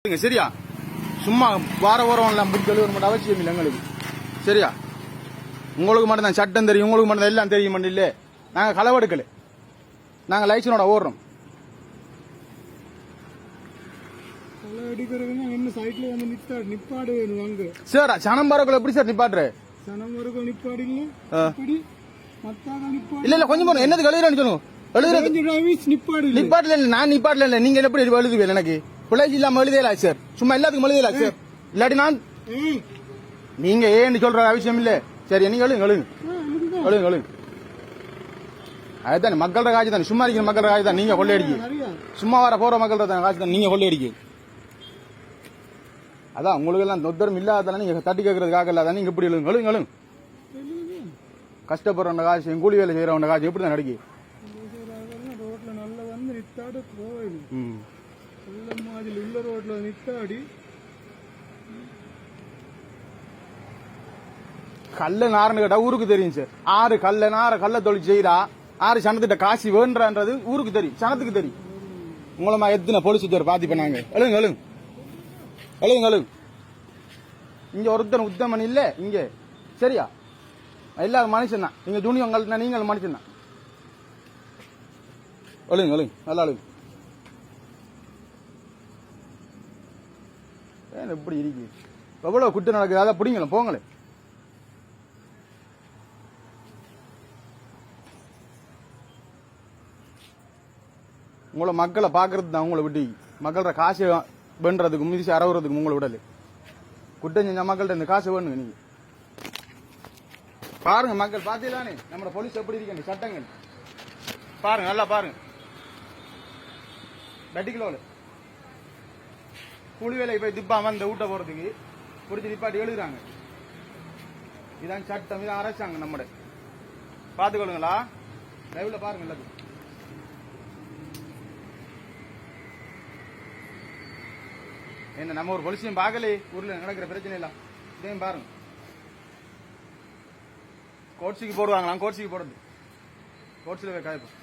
சரியா? சும்மா வார வாரம் புக் எழுத மட்டும் அவசியம் இல்லை எங்களுக்கு. சரியா? உங்களுக்கு மட்டும் தான் சட்டம் தெரியும், உங்களுக்கு மட்டும் தான் எல்லாம் தெரியும் இல்ல. நாங்க களவெடுக்கல, நாங்க லைசனோட ஓடுறோம். சார் சனம் பரவல் எப்படி சார் நிப்பாட்டுற? இல்ல இல்ல கொஞ்சம் என்னது எழுதுறேன்னு சொல்லுங்க. நிப்பாட்டல நான் நிப்பாட்டல இல்ல. நீங்க எப்படி எழுதுவீங்க? எனக்கு பிள்ளைஜி இல்லாம எழுதல சார். சும்மா எல்லாத்துக்கும் எழுதல சார். இல்லாட்டி நான் நீங்க ஏன்னு சொல்ற அவசியம் இல்ல. சரி நீங்க எழுதுங்க எழுதுங்க எழுதுங்க எழுதுங்க. அதுதான் மக்களோட காட்சி தான். சும்மா இருக்கிற மக்களோட காட்சி தான் நீங்க கொள்ளையடிக்க. சும்மா வர போற மக்களோட காட்சி தான் நீங்க கொள்ளையடிக்க. அதான் உங்களுக்கு எல்லாம் தொத்தரும் இல்லாதானே நீங்க தட்டி கேட்கறதுக்காக இல்லாத நீங்க எப்படி எழுதுங்க எழுதுங்க எழுதுங்க. கஷ்டப்படுறவங்க காசு கூலி வேலை செய்யறவங்க காசு எப்படி தான் நடிக்க கல்ல நாரன்னு கேட்டா ஊருக்கு தெரியும் சார். ஆறு கல்ல நார கல்ல தொழில் செய்யறா, ஆறு சனத்திட்ட காசு வேண்டான்றது ஊருக்கு தெரியும், சனத்துக்கு தெரியும். மூலமா எத்தனை போலீஸ் பாத்தி பண்ணாங்க. எழுங்க எழுங்க எழுங்க எழுங்க. இங்க ஒருத்தன் உத்தமன் இல்ல இங்க. சரியா? எல்லாரும் மனுஷன் தான். நீங்க ஜூனியர் நீங்கள் மனுஷன் தான். எழுங்க எழுங்க நல்லா எழுங்க. ஏன் எப்படி இருக்கு? எவ்வளவு குட்டு நடக்குது. அதை பிடிங்களேன் போங்களேன். உங்களை மக்களை பாக்குறது தான் உங்களை விட்டு மக்களோட காசு வேண்டுறதுக்கும் மிதிச்சு அறவுறதுக்கும் உங்களை விடல. குற்றம் செஞ்ச மக்கள்கிட்ட இந்த காசு வேணுங்க. நீங்க பாருங்க மக்கள் பாத்தீங்களானே நம்ம போலீஸ் எப்படி இருக்க சட்டங்கள் பாருங்க, நல்லா பாருங்க. வெட்டிக்கிலோல கூலி வேலைக்கு போய் திப்பாம இந்த ஊட்ட போறதுக்கு பிடிச்சி நிப்பாட்டி எழுதுறாங்க. இதான் சட்டம், இதான் அரசாங்கம். நம்ம பாத்துக்கொள்ளுங்களா? லைவ்ல பாருங்க எல்லாத்துக்கும். என்ன நம்ம ஒரு போலீஸையும் பார்க்கலே ஊர்ல நடக்கிற பிரச்சனை எல்லாம் இதையும் பாருங்க. கோட்ஸுக்கு போடுவாங்களாம், கோட்ஸுக்கு போடுறது கோட்ஸில் காயப்போம்.